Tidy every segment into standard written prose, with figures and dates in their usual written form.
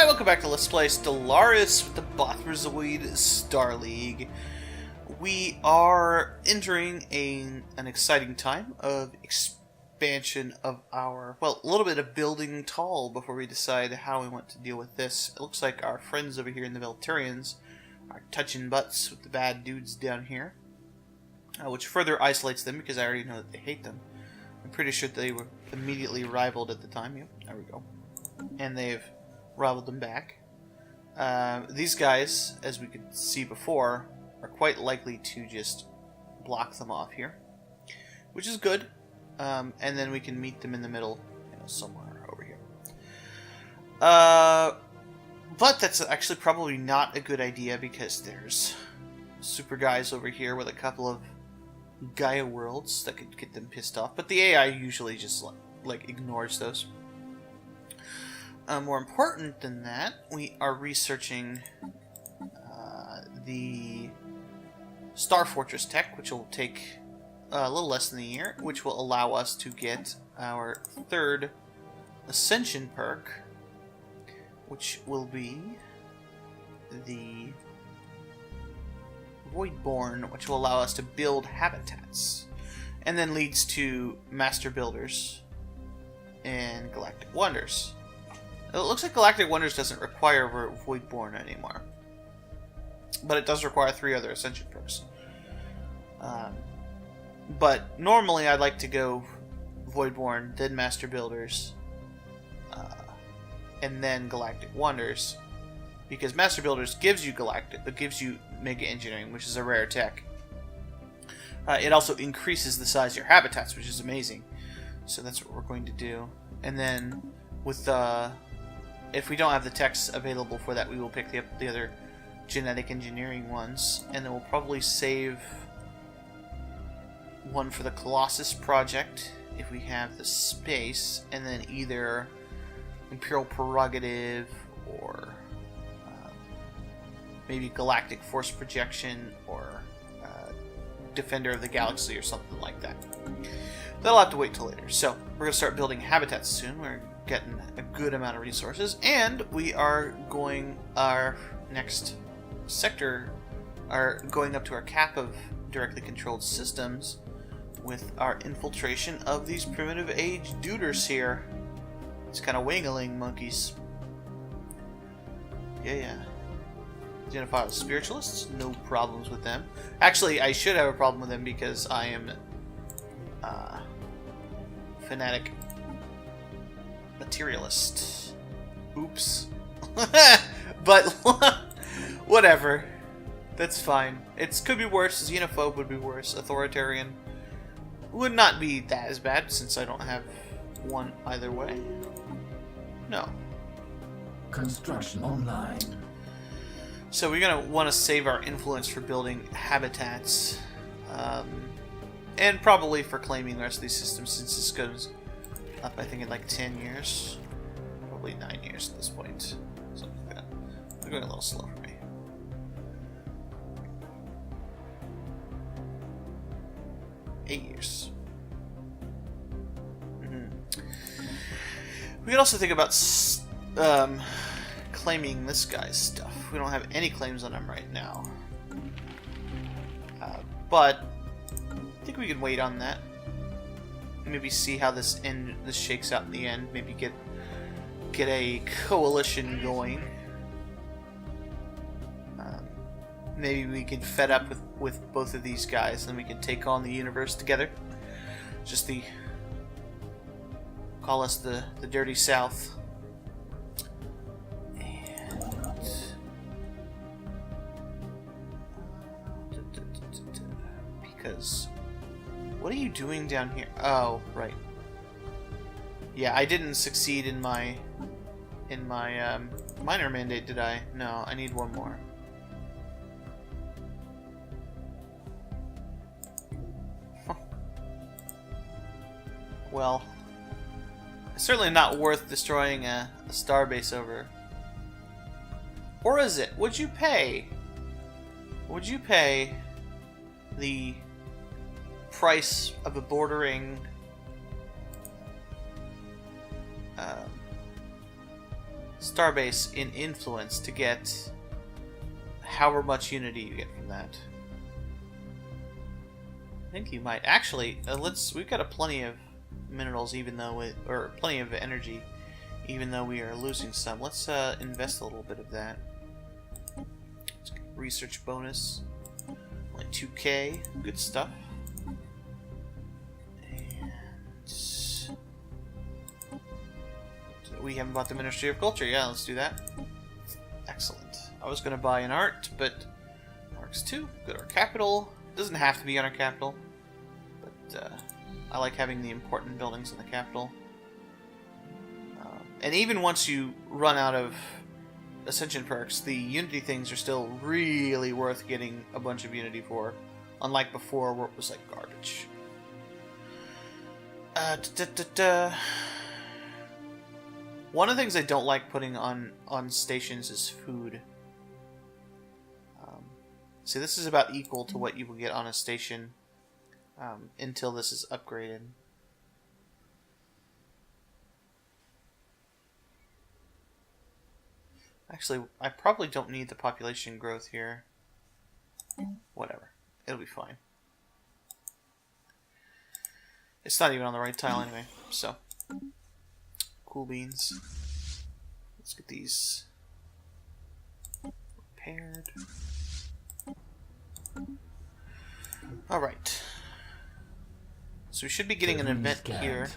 welcome back to Let's Play Stellaris with the Bothrazoid Star League. We are entering an exciting time of expansion of our, well, a little bit of building tall before we decide how we want to deal with this. It looks like our friends over here in the Militarians are touching butts with the bad dudes down here, which further isolates them because I already know that they hate them. I'm pretty sure they were immediately rivaled at the time. Yep, there we go. And they've rivaled them back. These guys, as we could see before, are quite likely to just block them off here, which is good. And then we can meet them in the middle, somewhere over here. But that's actually probably not a good idea because there's super guys over here with a couple of Gaia worlds that could get them pissed off. But the AI usually just like ignores those. More important than that, we are researching the Star Fortress tech, which will take a little less than a year, which will allow us to get our third Ascension perk, which will be the Voidborn, which will allow us to build habitats, and then leads to Master Builders and Galactic Wonders. It looks like Galactic Wonders doesn't require Voidborn anymore, but it does require 3 other Ascension perks. But normally I'd like to go Voidborn, then Master Builders, and then Galactic Wonders, because Master Builders gives you Mega Engineering, which is a rare tech. It also increases the size of your habitats, which is amazing. So that's what we're going to do. And then with if we don't have the techs available for that, we will pick the other genetic engineering ones, and then we'll probably save one for the Colossus project if we have the space, and then either Imperial Prerogative or maybe Galactic Force Projection or Defender of the Galaxy or something like that. That'll have to wait till later. So we're going to start building habitats soon. We're getting a good amount of resources, and we are going our next sector are going up to our cap of directly controlled systems with our infiltration of these primitive age duders here. It's kind of wingling monkeys. Yeah. Identify as spiritualists, no problems with them. Actually, I should have a problem with them because I am fanatic materialist. Oops. But whatever. That's fine. It could be worse. Xenophobe would be worse. Authoritarian would not be that as bad since I don't have one either way. No. Construction online. So we're going to want to save our influence for building habitats. And probably for claiming the rest of these systems, since this goes up, I think, in like 10 years. Probably 9 years at this point. Something like that. They're going a little slow for me. Eight years. We could also think about claiming this guy's stuff. We don't have any claims on him right now. But I think we can wait on that. Maybe see how this shakes out in the end. Maybe get a coalition going. Maybe we can fed up with both of these guys, and we can take on the universe together. Just call us the Dirty South. Because what are you doing down here? Oh, right. Yeah, I didn't succeed in my minor mandate, did I? No, I need one more. Well, it's certainly not worth destroying a starbase over. Or is it? Would you pay the price of a bordering starbase in influence to get however much unity you get from that. I think you might actually. We've got plenty of minerals, even though or plenty of energy, even though we are losing some. Let's invest a little bit of that. Let's get research bonus. Only 2K. Good stuff. And we haven't bought the Ministry of Culture. Yeah, let's do that. Excellent. I was going to buy an art, but works too. Go to our capital. Doesn't have to be on our capital, but I like having the important buildings in the capital. And even once you run out of Ascension perks, the Unity things are still really worth getting a bunch of Unity for, unlike before where it was like garbage. One of the things I don't like putting on stations is food. See, this is about equal to what you will get on a station until this is upgraded. Actually, I probably don't need the population growth here. Whatever. It'll be fine. It's not even on the right tile anyway, so. Cool beans. Let's get these repaired. Alright. So we should be getting an event here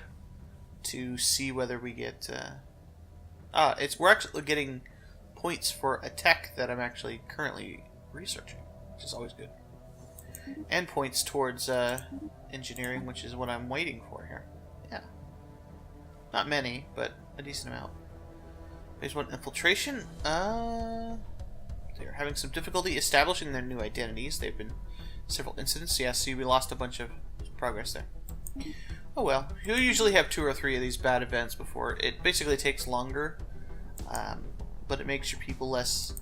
to see whether we get... we're actually getting points for a tech that I'm actually currently researching, which is always good. And points towards engineering, which is what I'm waiting for here. Yeah. Not many, but a decent amount. Phase 1 infiltration. They're having some difficulty establishing their new identities. They've been several incidents. Yeah, see, we lost a bunch of progress there. Oh well. You'll usually have 2 or 3 of these bad events before. It basically takes longer, but it makes your people less...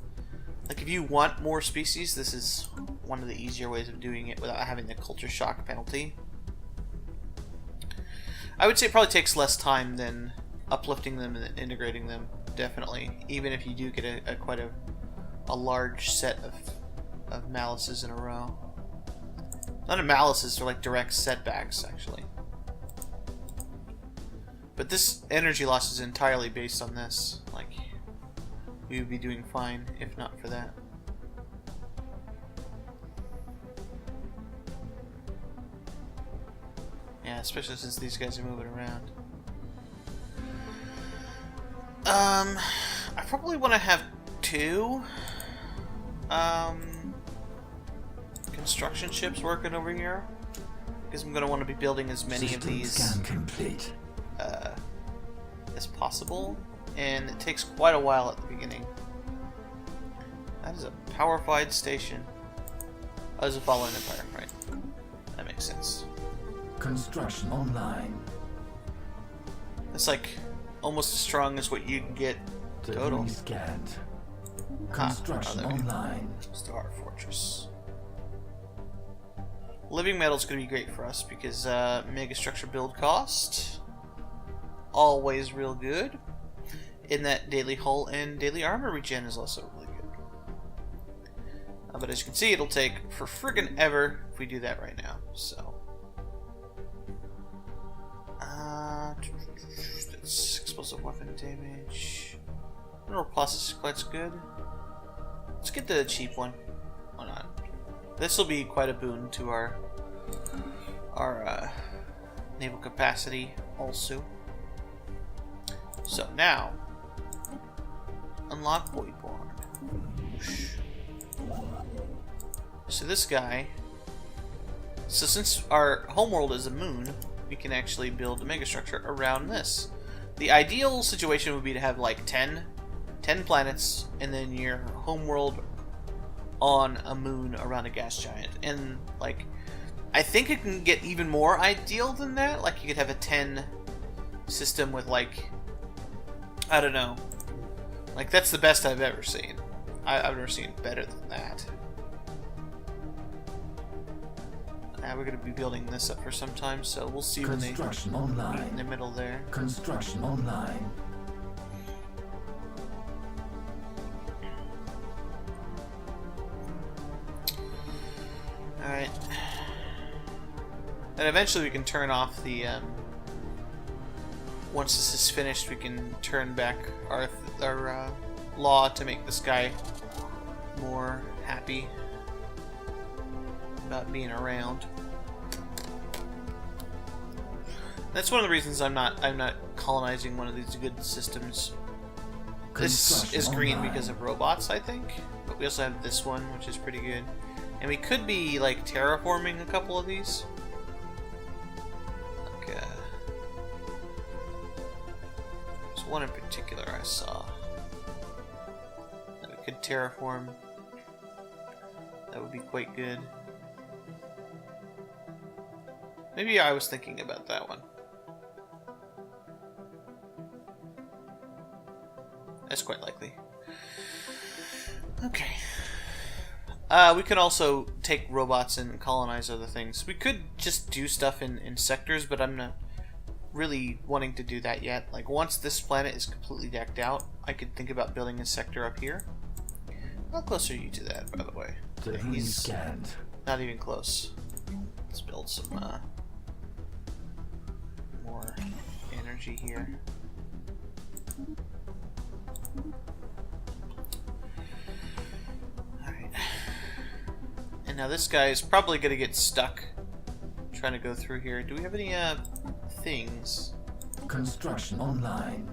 Like, if you want more species, this is one of the easier ways of doing it without having the culture shock penalty. I would say it probably takes less time than uplifting them and then integrating them, definitely. Even if you do get quite a large set of malices in a row. Not malices, they're like direct setbacks, actually. But this energy loss is entirely based on this. Like, we would be doing fine if not for that. Yeah, especially since these guys are moving around. I probably want to have 2 construction ships working over here, because I'm going to want to be building as many of these as possible, and it takes quite a while at the beginning. That is a power-fied station. Oh, there's a Fallen Empire, right? That makes sense. Construction online. That's like almost as strong as what you can get total. Scanned. Construction online. Star Fortress. Living metal is going to be great for us because mega structure build cost, always real good. In that daily hull and daily armor regen is also really good. But as you can see, it'll take for friggin' ever if we do that right now. So that's explosive weapon damage. Mineral plus is quite good. Let's get the cheap one. Why not? This will be quite a boon to our naval capacity also. So now, unlock Voidborn. So this guy. So since our homeworld is a moon, we can actually build a megastructure around this. The ideal situation would be to have like 10 planets, and then your homeworld on a moon around a gas giant. And like, I think it can get even more ideal than that. Like, you could have a 10 system with like, I don't know, like that's the best I've ever seen. I've never seen better than that. We're going to be building this up for some time, so we'll see when they Construction online. in the middle there. Construction online. Alright. And eventually we can turn off the, once this is finished, we can turn back our law to make this guy more happy about being around. That's one of the reasons I'm not colonizing one of these good systems. This is green because of robots, I think. But we also have this one, which is pretty good. And we could be, like, terraforming a couple of these. Like, there's one in particular I saw that we could terraform. That would be quite good. Maybe I was thinking about that one. That's quite likely. Okay. We can also take robots and colonize other things. We could just do stuff in sectors, but I'm not really wanting to do that yet. Like, once this planet is completely decked out, I could think about building a sector up here. How close are you to that, by the way? He's not even close. Let's build some more energy here. Alright. And now this guy is probably going to get stuck trying to go through here. Do we have any things? Construction online.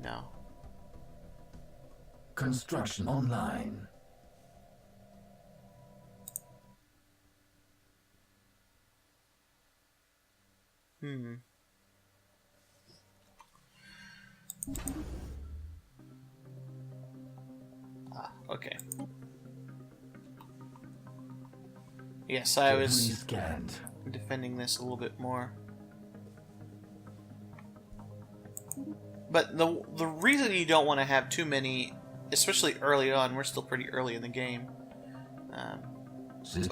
No. Construction online. Okay. Yes, I was defending this a little bit more. But the reason you don't want to have too many, especially early on, we're still pretty early in the game.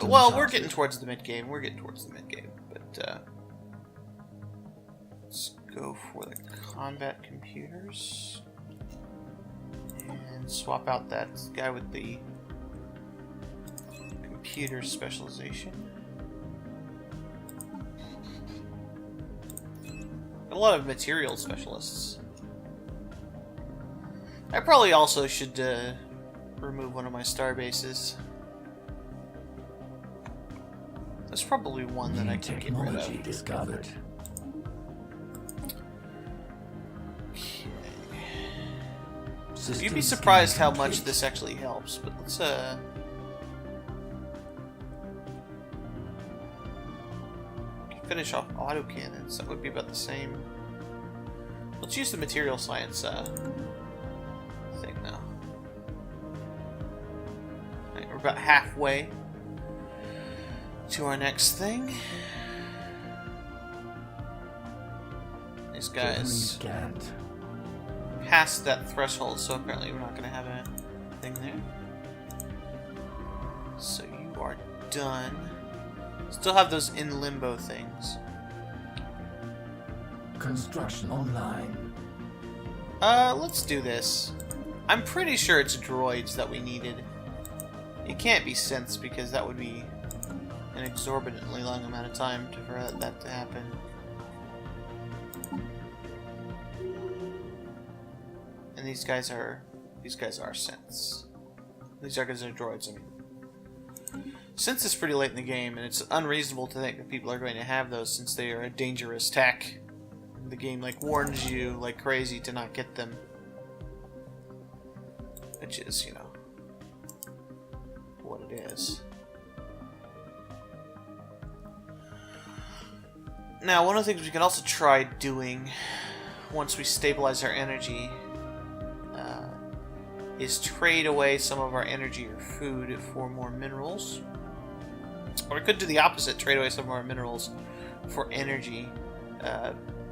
Well, we're getting towards the mid-game. But let's go for the combat computers. And swap out that guy with the computer specialization. A lot of material specialists. I probably also should remove one of my star bases. There's probably one that I can get rid of. Discovered. You'd be surprised how much this actually helps, but let's finish off autocannons. That would be about the same. Let's use the material science thing now. Alright, we're about halfway to our next thing. These guys passed that threshold, so apparently we're not going to have a thing there. So you are done. Still have those in limbo things. Construction online. Let's do this. I'm pretty sure it's droids that we needed. It can't be synths because that would be an exorbitantly long amount of time for that to happen. And these guys are synths. These guys are droids, I mean. Synths is pretty late in the game, and it's unreasonable to think that people are going to have those since they are a dangerous tech. The game like warns you like crazy to not get them. Which is, you know, what it is. Now, one of the things we can also try doing once we stabilize our energy is trade away some of our energy or food for more minerals. Or we could do the opposite, trade away some of our minerals for energy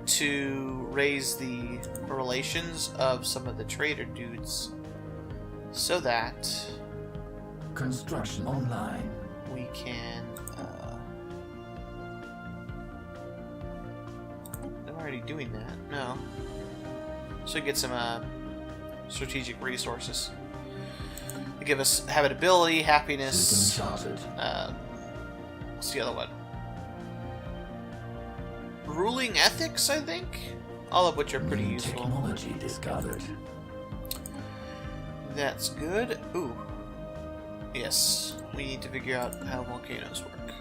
to raise the relations of some of the trader dudes so that construction online. We can I'm already doing that. No. So we get some strategic resources. They give us habitability, happiness. System charted. What's the other one? Ruling ethics, I think? All of which are pretty New useful. technology discovered. That's good. Ooh. Yes. We need to figure out how volcanoes work.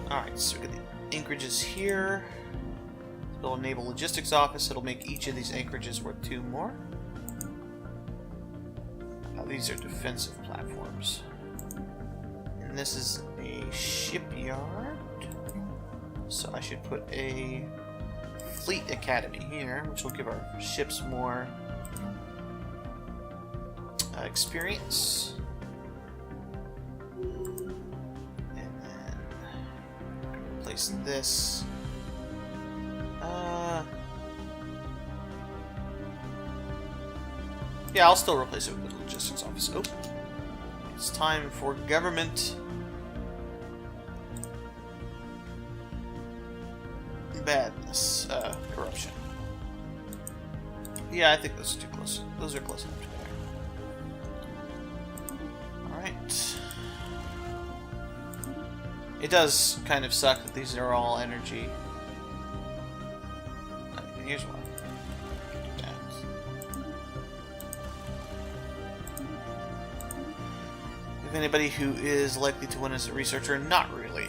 Alright, so we got the anchorages here. Build a naval logistics office. It'll make each of these anchorages worth 2 more. These are defensive platforms. And this is a shipyard. So I should put a fleet academy here, which will give our ships more experience. And then replace this. Yeah, I'll still replace it with the logistics office. Oh, it's time for government badness, corruption. Yeah, I think those are too close. Those are close enough together. Alright. It does kind of suck that these are all energy. Here's one. If anybody who is likely to win as a researcher, not really.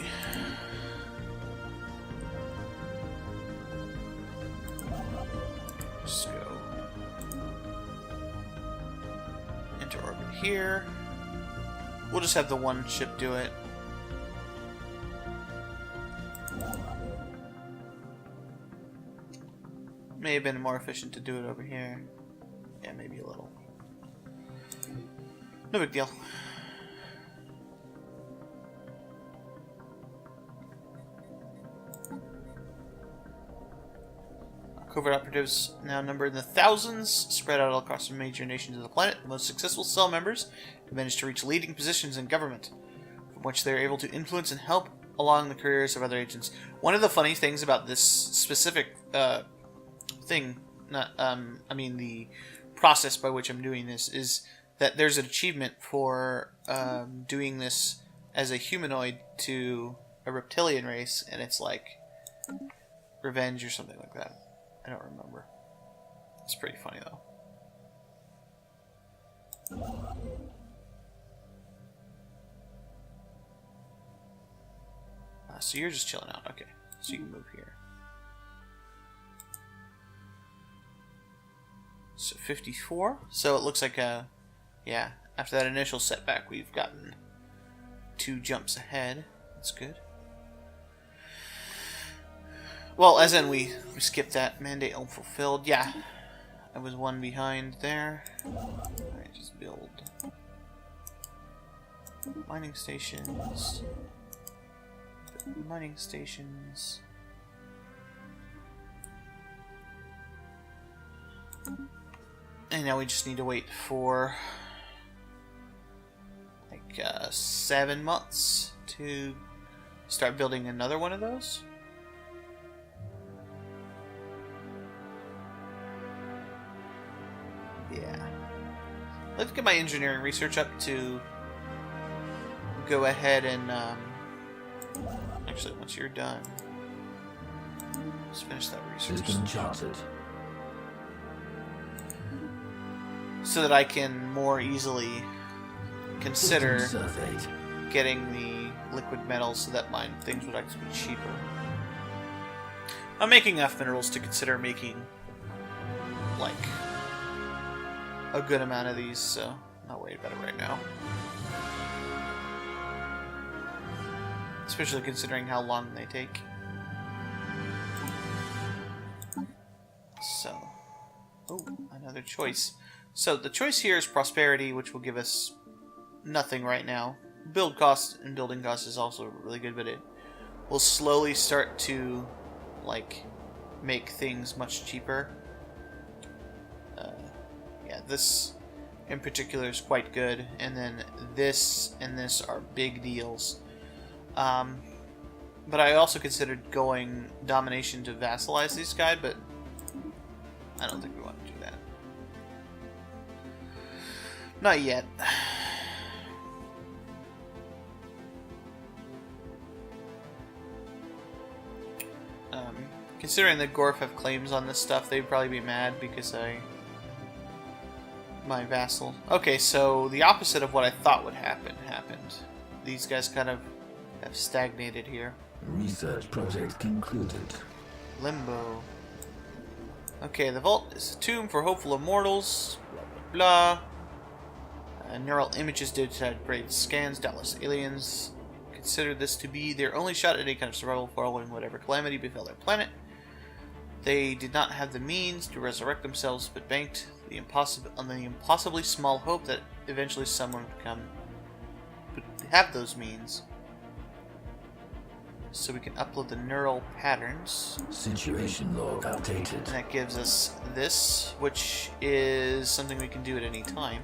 Just go into orbit here. We'll just have the one ship do it. May have been more efficient to do it over here. Yeah, maybe a little. No big deal. Covert operatives now number in the thousands, spread out all across the major nations of the planet. The most successful cell members have managed to reach leading positions in government, from which they are able to influence and help along the careers of other agents. One of the funny things about this specific thing, I mean the process by which I'm doing this, is that there's an achievement for doing this as a humanoid to a reptilian race, and it's like revenge or something like that. I don't remember. It's pretty funny though. So you're just chilling out. Okay. So you can move here. So 54. So it looks like yeah, after that initial setback we've gotten 2 jumps ahead. That's good. Well, as in we skipped that mandate unfulfilled. Yeah, I was 1 behind there. Alright, just build mining stations. Mining stations. And now we just need to wait for like 7 months to start building another one of those. Yeah. Let's get my engineering research up to go ahead and actually once you're done, let's finish that research. System charted. So that I can more easily consider System surveyed. getting the liquid metals so that my things would actually be cheaper. I'm making enough minerals to consider making like a good amount of these, so I'm not worried about it right now. Especially considering how long they take. So, oh, another choice. So the choice here is prosperity, which will give us nothing right now. Build cost and building cost is also really good, but it will slowly start to like make things much cheaper. Yeah, this in particular is quite good, and then this and this are big deals. But I also considered going domination to vassalize these guys, but I don't think we want to do that. Not yet. Considering that Gorf have claims on this stuff, they'd probably be mad because my vassal. Okay, so the opposite of what I thought would happen happened. These guys kind of have stagnated here. Research project concluded. Limbo. Okay, the vault is a tomb for hopeful immortals. Blah, blah, blah. Neural images detect great scans. Doubtless aliens consider this to be their only shot at any kind of survival following whatever calamity befell their planet. They did not have the means to resurrect themselves, but banked on the impossibly small hope that eventually someone would have those means. So we can upload the neural patterns. Situation log updated. And that gives us this, which is something we can do at any time.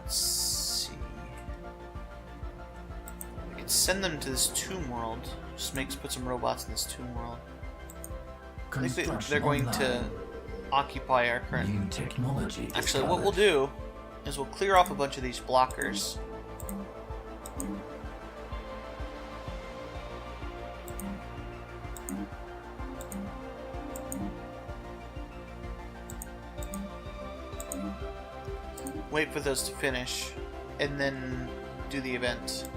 Let's see. We can send them to this tomb world. Just put some robots in this tomb world. I think they're going to occupy our current. New technology. Actually, what we'll do is we'll clear off a bunch of these blockers. Wait for those to finish, and then do the event.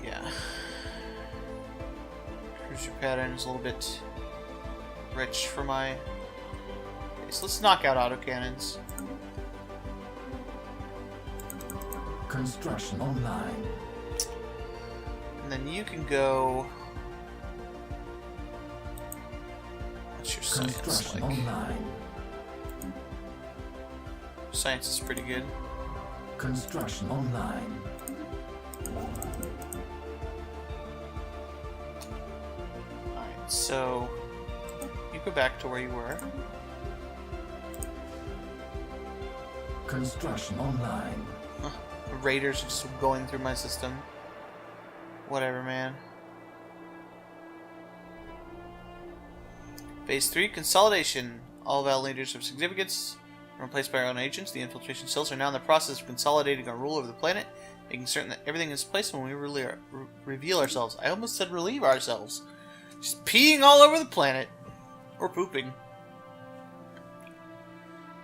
Yeah. Cruiser pattern is a little bit rich for my... Okay, so let's knock out autocannons. Construction online. And then you can go... What's your science Construction like? online. Science is pretty good. Construction online. Alright, so you go back to where you were. Construction online. Raiders are just going through my system. Whatever, man. Phase 3, consolidation. All Val leaders of significance are replaced by our own agents. The infiltration cells are now in the process of consolidating our rule over the planet, making certain that everything is placed when we reveal ourselves. I almost said relieve ourselves. Just peeing all over the planet. Or pooping.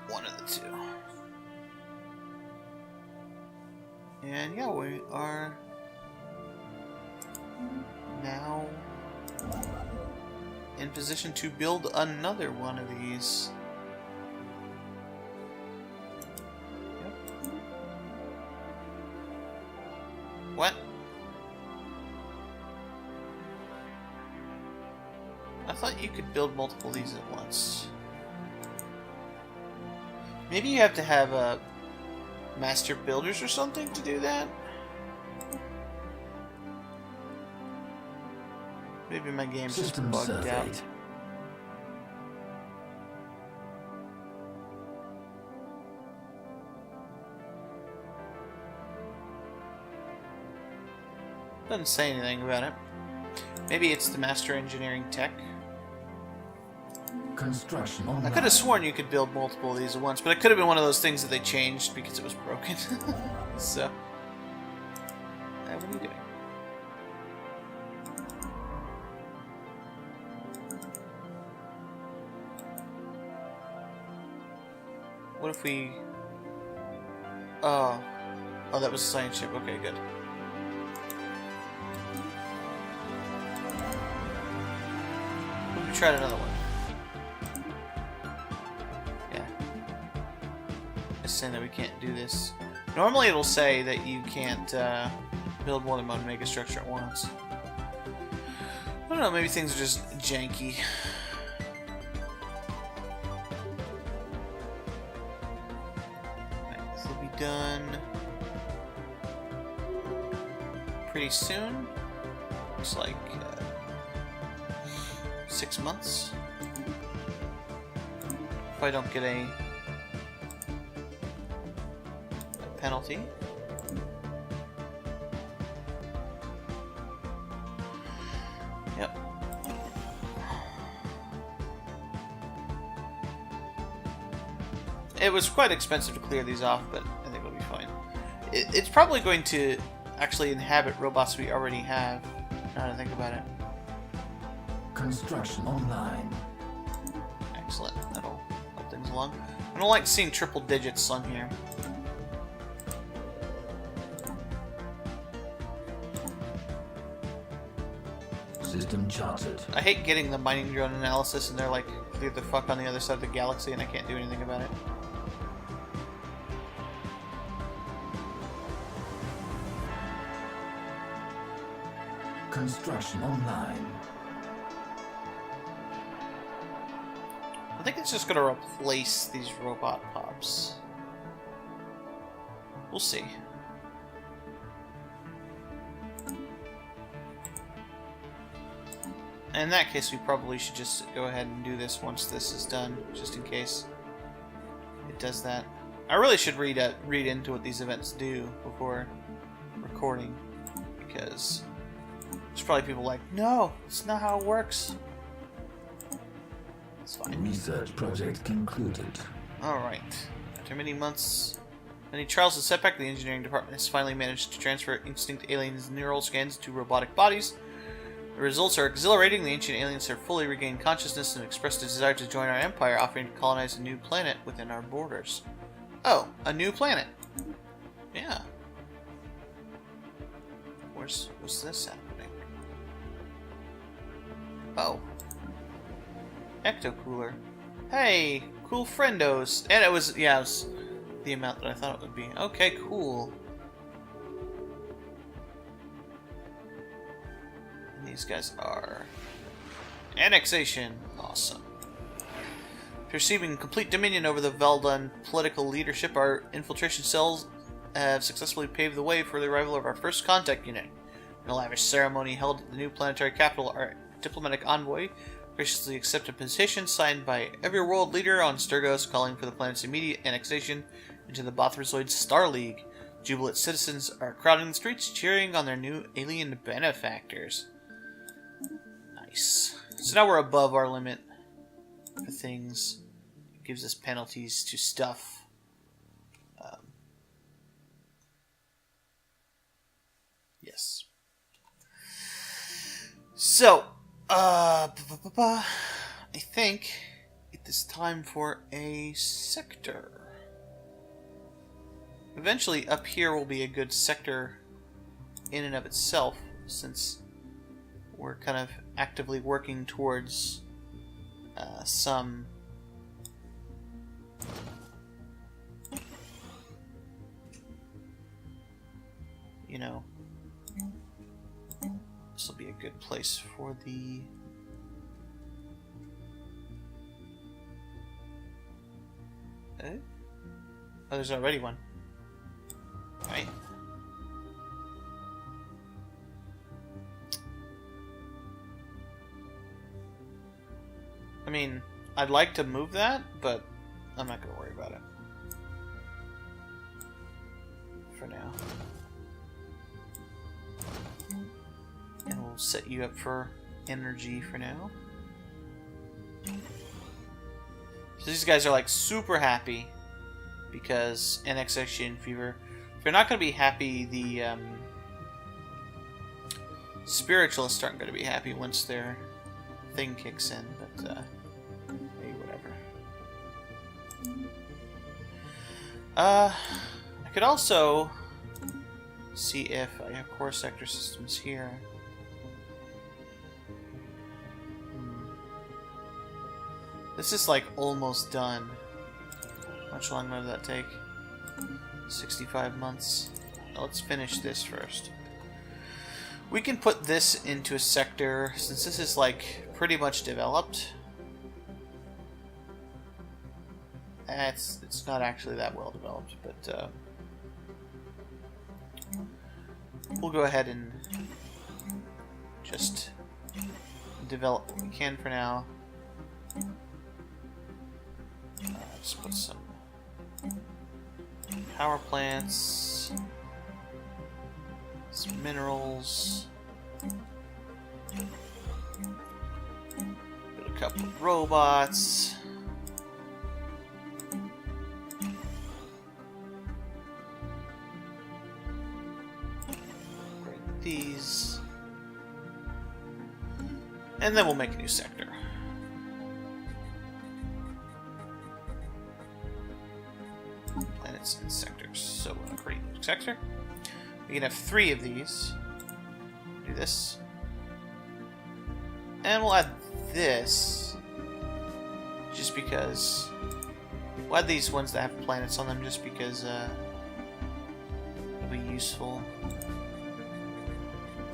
One of the two. And yeah, we are now in position to build another one of these. Yep. What? I thought you could build multiple of these at once. Maybe you have to have a master builders or something to do that? Maybe my game's just System bugged surveyed. out. Doesn't say anything about it. Maybe it's the master engineering tech. Construction online. I could have sworn you could build multiple of these at once, but it could have been one of those things that they changed because it was broken. So, what are you doing? What if we... Oh, that was a science ship. Okay, good. What if we tried another one? Saying that we can't do this. Normally it'll say that you can't build more than one mega structure at once. I don't know, maybe things are just janky. Right, this will be done pretty soon. Looks like 6 months. If I don't get a penalty. It was quite expensive to clear these off, but I think we'll be fine. It's probably going to actually inhabit robots we already have, now that I think about it. Construction online. Excellent. That'll help things along. I don't like seeing triple digits on here. System charted. I hate getting the mining drone analysis and they're like clear the fuck on the other side of the galaxy and I can't do anything about it. Construction online. I think it's just gonna replace these robot pops. We'll see. In that case, we probably should just go ahead and do this once this is done, just in case it does that. I really should read into what these events do before recording, because there's probably people like, no, it's not how it works. It's fine. Research project concluded. Alright. After many trials and setback, the engineering department has finally managed to transfer extinct aliens' neural scans to robotic bodies. The results are exhilarating. The ancient aliens have fully regained consciousness and expressed a desire to join our empire, offering to colonize a new planet within our borders. Oh, a new planet. Yeah. Where's this happening? Oh. Ecto-cooler. Hey, cool friendos. And it was, yeah, it was the amount that I thought it would be. Okay, cool. And these guys are annexation. Awesome. Perceiving complete dominion over the Veldan political leadership, our infiltration cells have successfully paved the way for the arrival of our first contact unit. In a lavish ceremony held at the new planetary capital, our diplomatic envoy graciously accepted a petition signed by every world leader on Sturgos calling for the planet's immediate annexation into the Bothrazoid Star League. Jubilant citizens are crowding the streets, cheering on their new alien benefactors. Nice. So now we're above our limit for things. It gives us penalties to stuff. Yes. So, I think it is time for a sector. Eventually, up here will be a good sector in and of itself, since we're kind of actively working towards some this will be a good place for the oh, there's already one. Right. I mean, I'd like to move that, but I'm not going to worry about it for now. And we'll set you up for energy for now. So these guys are like super happy because annexation fever. If they're not going to be happy, the spiritualists aren't going to be happy once their thing kicks in, but hey, whatever. I could also see if I have core sector systems here. This is like almost done. How much longer did that take? 65 months. Now let's finish this first. We can put this into a sector, since this is like pretty much developed. It's not actually that well developed, but we'll go ahead and just develop what we can for now. Let's put some power plants, some minerals, put a couple of robots. these. And then we'll make a new sector. Planets and sectors. So we're going to create a new sector. We can have 3 of these. Do this. And we'll add this. Just because... We'll add these ones that have planets on them just because it'll be useful.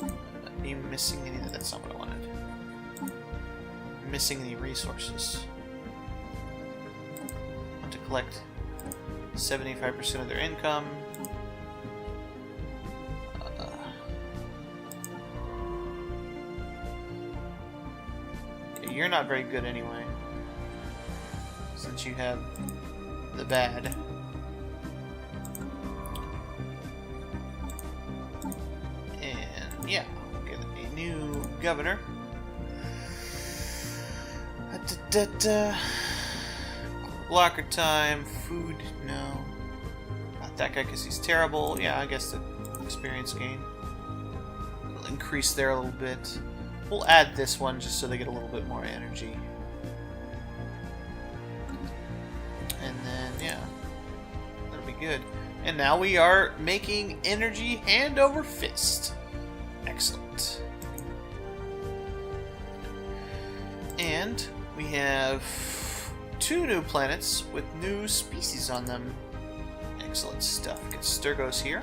Are you missing any? That's not what I wanted. Missing any resources. I want to collect 75% of their income. You're not very good anyway, since you have the bad. And yeah, get a new governor. Blocker time, food, no. Not that guy because he's terrible. Yeah, I guess the experience gain. It'll increase there a little bit. We'll add this one just so they get a little bit more energy. And then, yeah. That'll be good. And now we are making energy hand over fist. Excellent. And we have 2 new planets with new species on them. Excellent stuff. Get Sturgos here.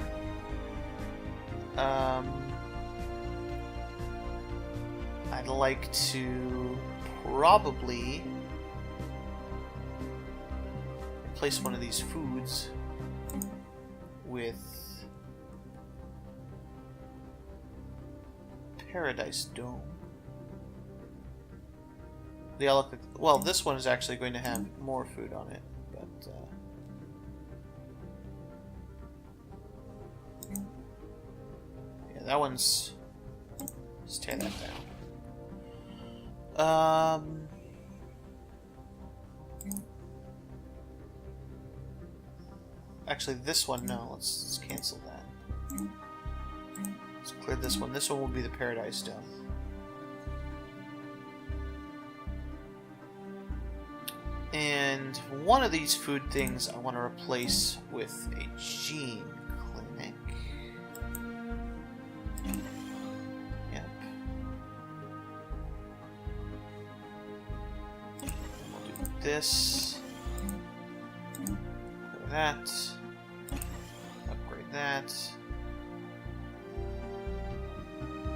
I'd like to probably replace one of these foods with Paradise Dome. Well, this one is actually going to have more food on it, but yeah, that one's... Let's tear that down. Actually, this one, no. Let's cancel that. Let's clear this one. This one will be the Paradise Dome. And one of these food things I want to replace with a gene clinic. Yep. We'll do this. Clear that. Upgrade that.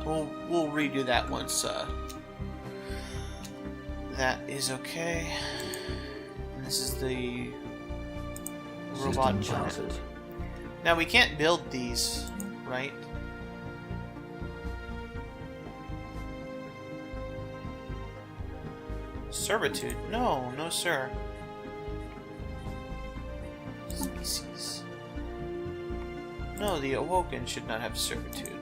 We'll redo that once that is okay. This is the robot planet. Now we can't build these, right? Servitude? No, no sir. Species. No, the Awoken should not have servitude.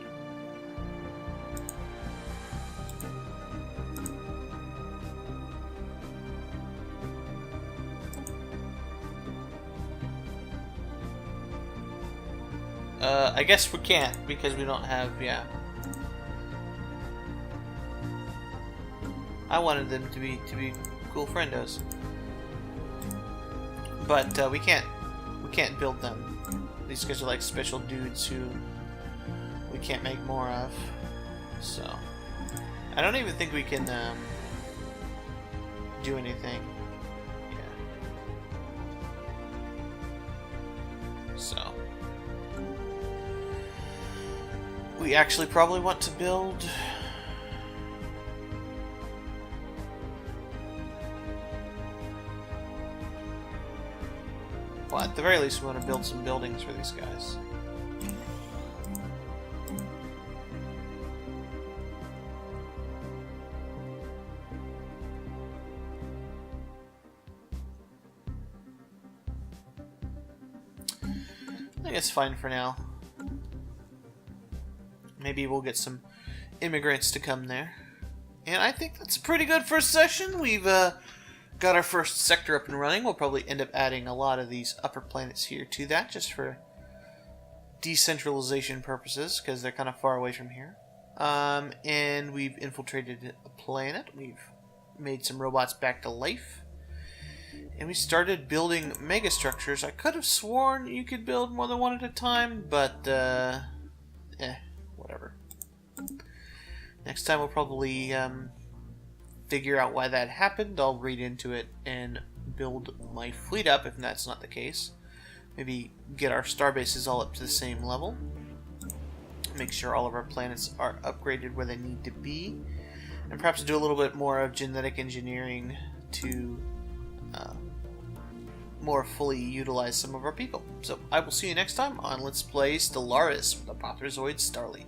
I guess we can't because we don't have, yeah. I wanted them to be cool friendos, but we can't build them. These guys are like special dudes who we can't make more of. So I don't even think we can do anything. Yeah. So. We actually probably want to build... Well, at the very least we want to build some buildings for these guys. I think it's fine for now. Maybe we'll get some immigrants to come there. And I think that's a pretty good first session. We've got our first sector up and running. We'll probably end up adding a lot of these upper planets here to that, just for decentralization purposes, because they're kind of far away from here. And we've infiltrated a planet. We've made some robots back to life. And we started building megastructures. I could have sworn you could build more than one at a time, but, whatever. Next time we'll probably, figure out why that happened. I'll read into it and build my fleet up, if that's not the case. Maybe get our star bases all up to the same level. Make sure all of our planets are upgraded where they need to be. And perhaps do a little bit more of genetic engineering to more fully utilize some of our people. So I will see you next time on Let's Play Stellaris with the Bothrazoid Starleague.